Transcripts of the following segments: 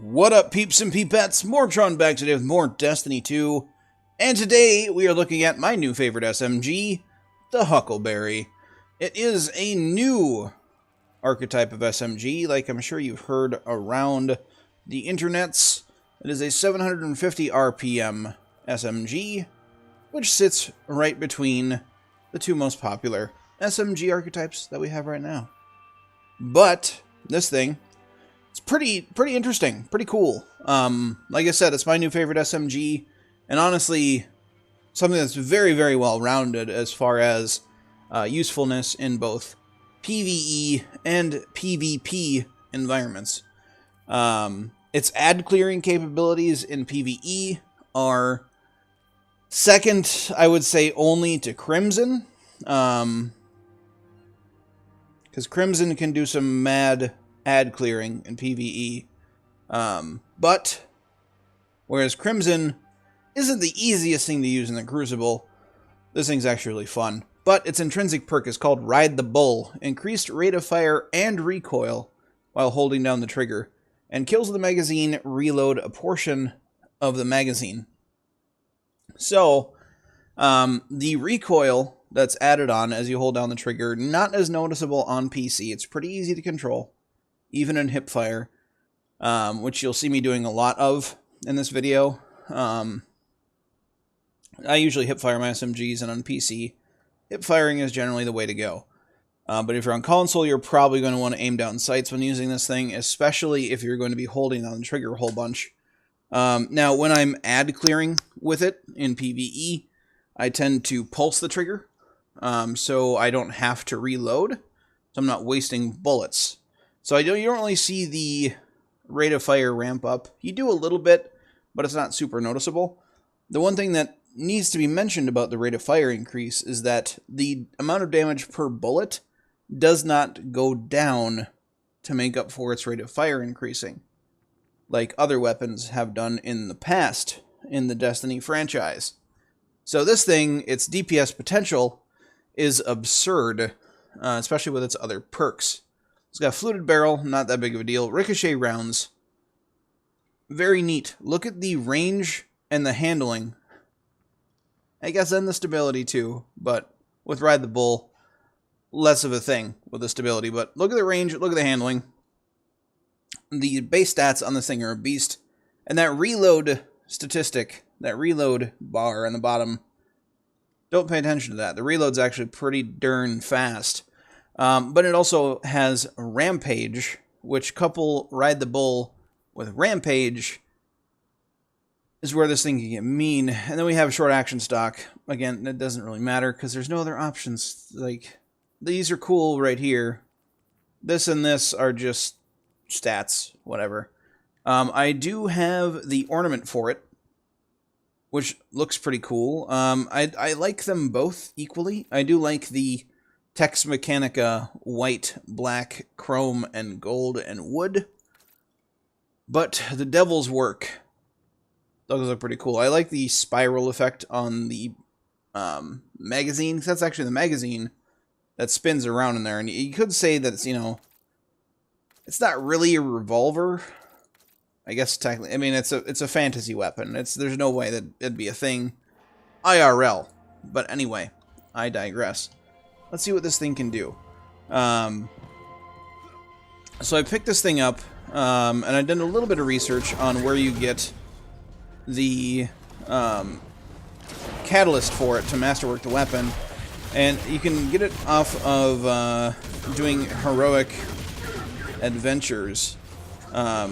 What up, peeps and peepettes? MorbTron back today with more Destiny 2. And today we are looking at my new favorite SMG, the Huckleberry. It is a new archetype of SMG, like I'm sure you've heard around the internets. It is a 750 RPM SMG, which sits right between the two most popular SMG archetypes that we have right now. But this thing, it's pretty interesting, pretty cool. Like I said, it's my new favorite SMG, and honestly, something that's very well rounded as far as usefulness in both PvE and PvP environments. Its ad clearing capabilities in PvE are second, I would say, only to Crimson. Because Crimson can do some mad ad clearing in PvE. But whereas Crimson isn't the easiest thing to use in the Crucible, this thing's actually really fun. But its intrinsic perk is called Ride the Bull. Increased rate of fire and recoil while holding down the trigger. And kills the magazine reload a portion of the magazine. So, the recoil that's added on as you hold down the trigger, not as noticeable on PC. It's pretty easy to control, even in hipfire, which you'll see me doing a lot of in this video. I usually hipfire my SMGs, and on PC, hipfiring is generally the way to go. But if you're on console, you're probably going to want to aim down sights when using this thing, especially if you're going to be holding down the trigger a whole bunch. Now, when I'm ad clearing with it in PvE, I tend to pulse the trigger, so I don't have to reload, so I'm not wasting bullets. So you don't really see the rate of fire ramp up. You do a little bit, but it's not super noticeable. The one thing that needs to be mentioned about the rate of fire increase is that the amount of damage per bullet does not go down to make up for its rate of fire increasing, like other weapons have done in the past in the Destiny franchise. So this thing, its DPS potential is absurd, especially with its other perks. It's got a fluted barrel, not that big of a deal. Ricochet rounds, very neat. Look at the range and the handling. I guess and the stability too, but with Ride the Bull, less of a thing with the stability. But look at the range, look at the handling. The base stats on this thing are a beast. And that reload statistic, that reload bar on the bottom, don't pay attention to that. The reload's actually pretty darn fast. But it also has Rampage, which couple Ride the Bull with Rampage is where this thing can get mean. And then we have a short action stock. Again, it doesn't really matter because there's no other options. Like, these are cool right here. This and this are just stats, whatever. I do have the ornament for it, which looks pretty cool. I like them both equally. I do like the Tex Mechanica white, black, chrome, and gold, and wood. But the Devil's Work, those look pretty cool. I like the spiral effect on the magazine, because that's actually the magazine that spins around in there. And you could say that it's, you know, it's not really a revolver. I guess technically, I mean, it's a fantasy weapon. There's no way that it'd be a thing IRL. But anyway, I digress. Let's see what this thing can do. So I picked this thing up, and I did a little bit of research on where you get the catalyst for it to masterwork the weapon. And you can get it off of doing heroic adventures. I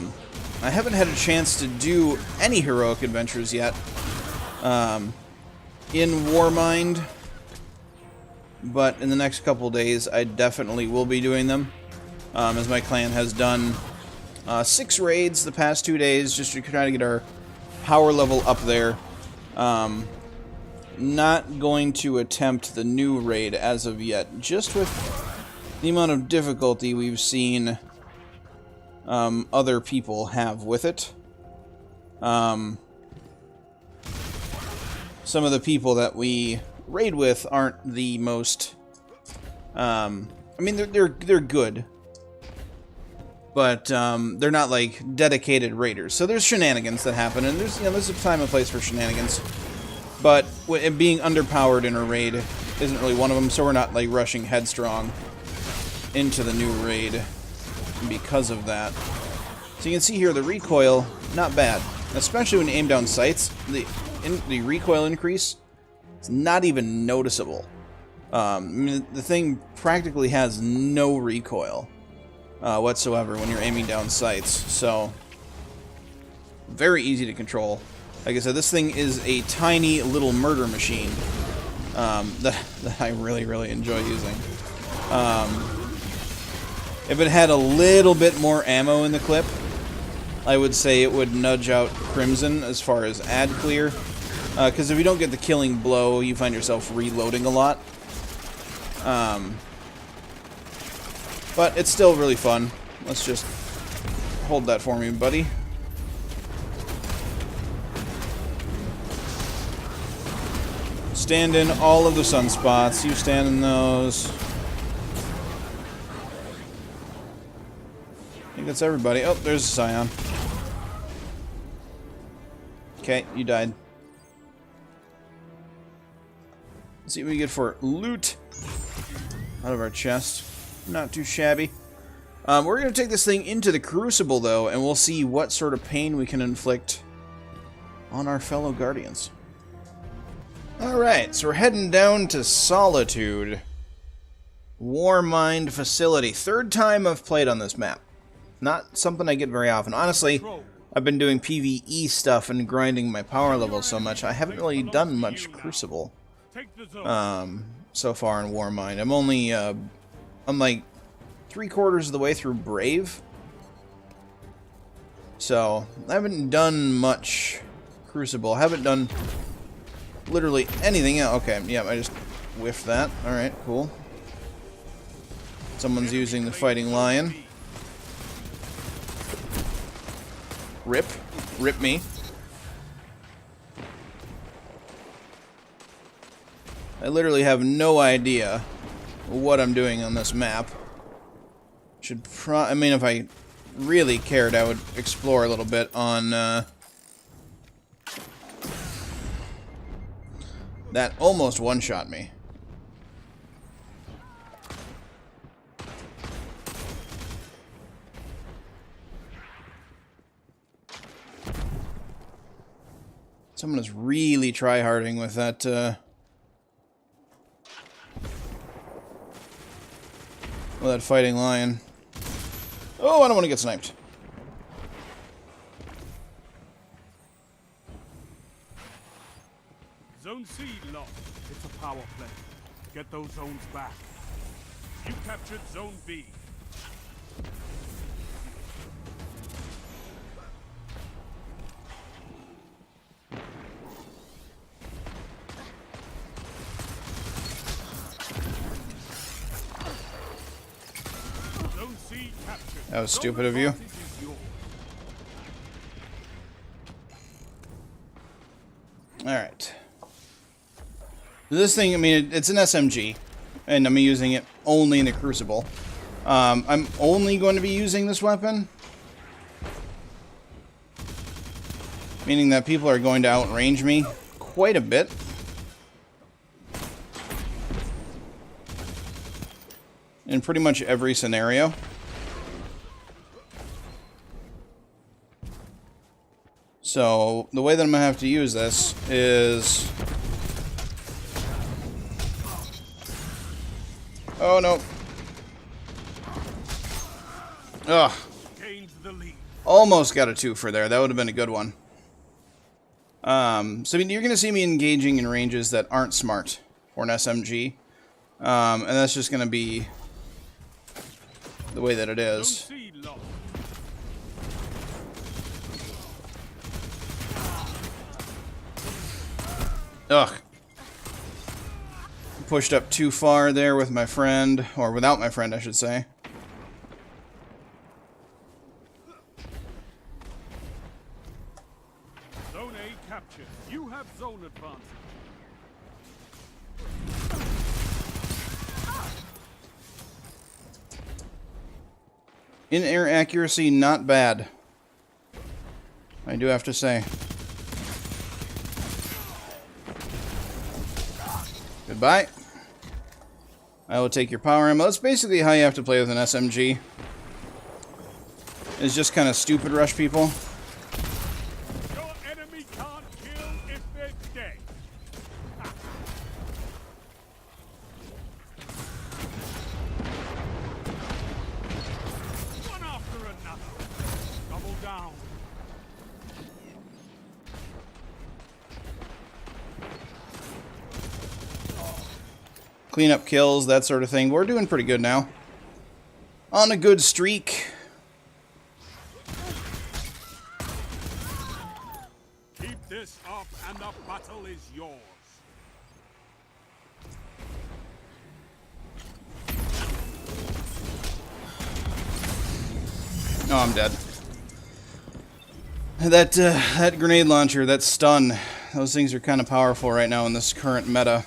haven't had a chance to do any heroic adventures yet in Warmind, but in the next couple days I definitely will be doing them, as my clan has done 6 raids the past 2 days just to try to get our power level up there. Not going to attempt the new raid as of yet, just with the amount of difficulty we've seen other people have with it. Some of the people that we raid with aren't the most I mean, they're good, but they're not like dedicated raiders. So there's shenanigans that happen, and there's a time and place for shenanigans. But it being underpowered in a raid isn't really one of them, so we're not like rushing headstrong into the new raid because of that. So you can see here the recoil, not bad, especially when you aim down sights. The recoil increase is not even noticeable. I mean, the thing practically has no recoil whatsoever when you're aiming down sights, so very easy to control. Like I said, this thing is a tiny little murder machine that I really, really enjoy using. If it had a little bit more ammo in the clip, I would say it would nudge out Crimson as far as ad clear. Because if you don't get the killing blow, you find yourself reloading a lot. But it's still really fun. Let's just hold that for me, buddy. Stand in all of the sunspots. You stand in those. I think that's everybody. Oh, there's a Scion. Okay, you died. Let's see what we get for loot out of our chest. Not too shabby. We're going to take this thing into the Crucible, though, and we'll see what sort of pain we can inflict on our fellow Guardians. Alright, so we're heading down to Solitude. Warmind facility. Third time I've played on this map. Not something I get very often. Honestly, I've been doing PvE stuff and grinding my power level so much, I haven't really done much Crucible so far in Warmind. I'm only, I'm like 3/4 of the way through Brave. So, I haven't done much Crucible. I haven't done literally anything else. Okay, yeah, I just whiffed that. Alright, cool. Someone's using the Fighting Lion. Rip. Rip me. I literally have no idea what I'm doing on this map. I mean, if I really cared, I would explore a little bit on, that almost one-shot me. Someone is really try-harding with that, Fighting Lion. Oh, I don't want to get sniped. Zone C lost. It's a power play. Get those zones back. You captured Zone B. Zone C captured. That was stupid of you. Alright. This thing, I mean, it's an SMG, and I'm using it only in the Crucible. I'm only going to be using this weapon, meaning that people are going to outrange me quite a bit. In pretty much every scenario. So, the way that I'm going to have to use this is... Oh, no. Ugh. Almost got a 2 there. That would have been a good one. So, I mean, you're going to see me engaging in ranges that aren't smart for an SMG. And that's just going to be the way that it is. Ugh. Pushed up too far there with my friend, or without my friend, I should say. Zone A captured. You have zone advantage. In-air accuracy, not bad. I do have to say. Goodbye. I will take your power ammo. That's basically how you have to play with an SMG. It's just kind of stupid rush people. Your enemy can't kill if they're dead. One after another. Double down. Clean up kills, that sort of thing. We're doing pretty good now. On a good streak. Keep this up and the battle is yours. Oh, I'm dead. That grenade launcher, that stun, those things are kind of powerful right now in this current meta.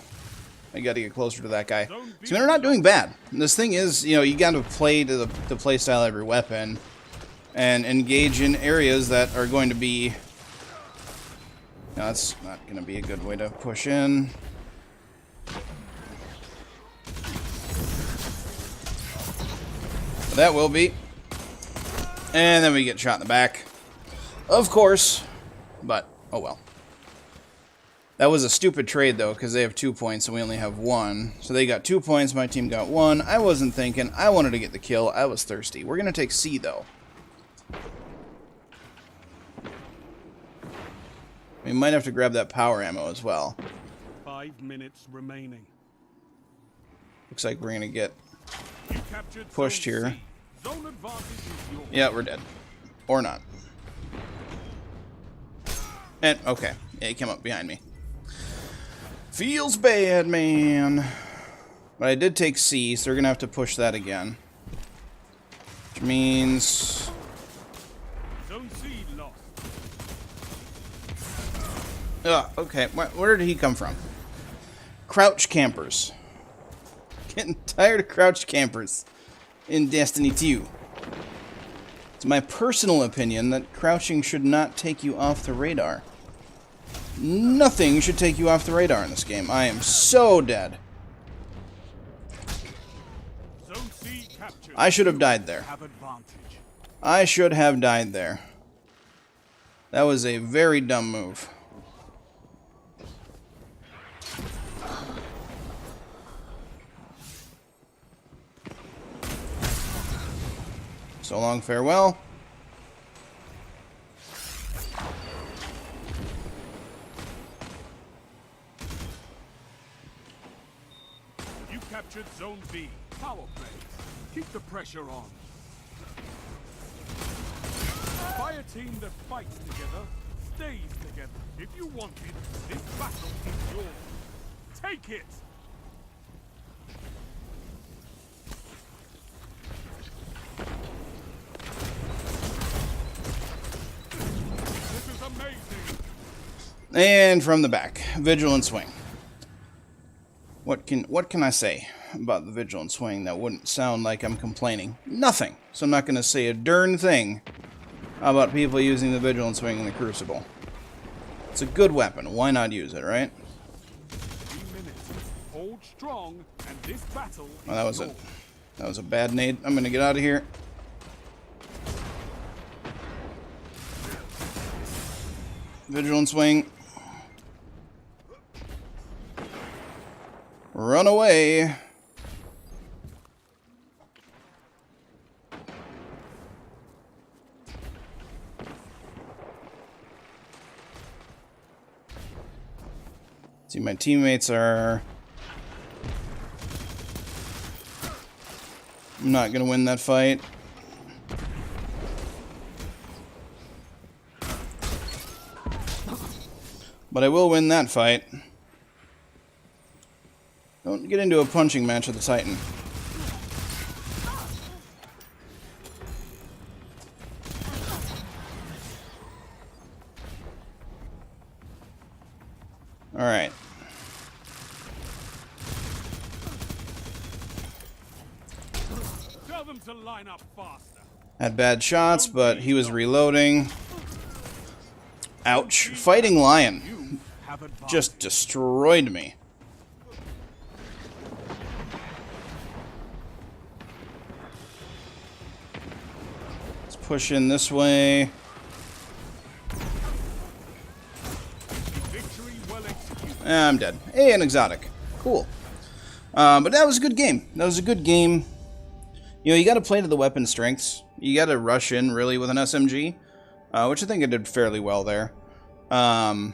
I gotta get closer to that guy. So they're not doing bad. This thing is, you know, you gotta play to the play style of every weapon and engage in areas that are going to be... No, that's not gonna be a good way to push in. But that will be. And then we get shot in the back. Of course. But, oh well. That was a stupid trade, though, because they have 2 points and we only have 1. So they got 2 points, my team got 1. I wasn't thinking. I wanted to get the kill. I was thirsty. We're going to take C, though. We might have to grab that power ammo as well. 5 minutes remaining. Looks like we're going to get You captured pushed Zone here. C. Zone advantage is yours. Yeah, we're dead. Or not. And, okay. Yeah, he came up behind me. Feels bad, man. But I did take C, so we're going to have to push that again. Which means... Zone C lost. Ugh, okay. Where did he come from? Crouch campers. Getting tired of crouch campers in Destiny 2. It's my personal opinion that crouching should not take you off the radar. Nothing should take you off the radar in this game. I am so dead. Zone C captured. I should have died there. Have advantage. I should have died there. That was a very dumb move. So long, farewell. You captured Zone B. Power play. Keep the pressure on. Fire team that fights together stays together. If you want it, this battle is yours. Take it! This is amazing! And from the back, Vigilance Wing. What can I say about the Vigilance Wing that wouldn't sound like I'm complaining? Nothing. So I'm not going to say a darn thing about people using the Vigilance Wing in the Crucible. It's a good weapon. Why not use it, right? 3 minutes. Hold strong, and this battle is Well, yours. that was a bad nade. I'm going to get out of here. Vigilance Wing. Run away. See, my teammates are... I'm not going to win that fight. But I will win that fight. Don't get into a punching match with the Titan. Alright. Tell them to line up faster. Had bad shots, but he was reloading. Ouch. Fighting Lion just destroyed me. Let's push in this way. I'm dead. Hey, an exotic. Cool. But that was a good game. That was a good game. You know, you got to play to the weapon strengths. You got to rush in, really, with an SMG, which I think I did fairly well there. Yeah,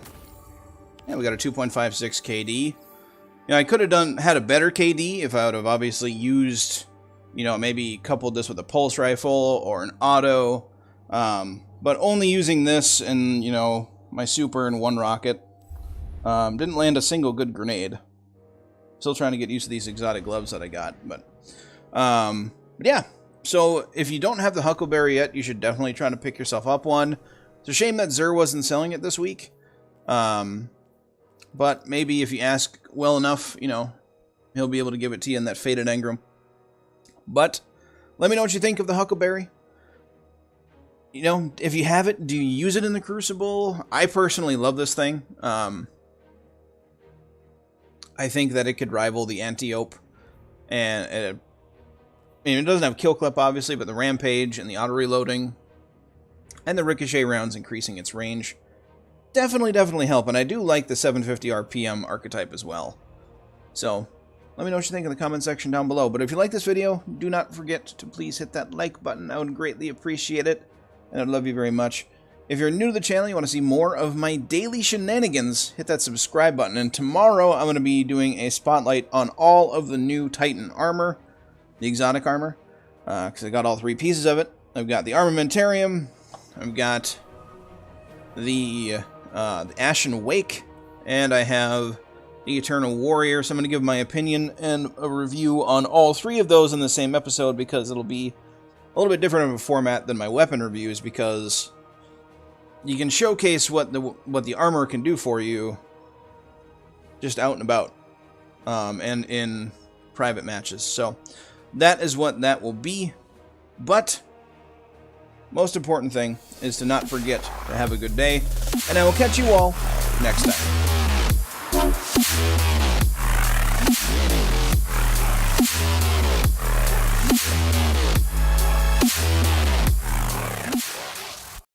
we got a 2.56 KD. You know, I could have had a better KD if I would have obviously used, you know, maybe coupled this with a pulse rifle or an auto. But only using this and, you know, my super and one rocket. Didn't land a single good grenade. Still trying to get used to these exotic gloves that I got. But yeah. So if you don't have the Huckleberry yet, you should definitely try to pick yourself up one. It's a shame that Xur wasn't selling it this week. But maybe if you ask well enough, you know, he'll be able to give it to you in that faded engram. But let me know what you think of the Huckleberry. You know, if you have it, do you use it in the Crucible? I personally love this thing. I think that it could rival the Anti-Ope. And it doesn't have kill clip, obviously, but the Rampage and the auto-reloading and the Ricochet rounds increasing its range definitely help. And I do like the 750 RPM archetype as well. So, let me know what you think in the comment section down below. But if you like this video, do not forget to please hit that like button. I would greatly appreciate it. And I'd love you very much. If you're new to the channel, you want to see more of my daily shenanigans, hit that subscribe button. And tomorrow, I'm going to be doing a spotlight on all of the new Titan armor, the exotic armor, because I got all 3 pieces of it. I've got the Armamentarium, I've got the Ashen Wake, and I have the Eternal Warrior. So I'm going to give my opinion and a review on all 3 of those in the same episode, because it'll be a little bit different of a format than my weapon reviews, because you can showcase what the armor can do for you just out and about, and in private matches. So that is what that will be. But most important thing is to not forget to have a good day, and I will catch you all next time.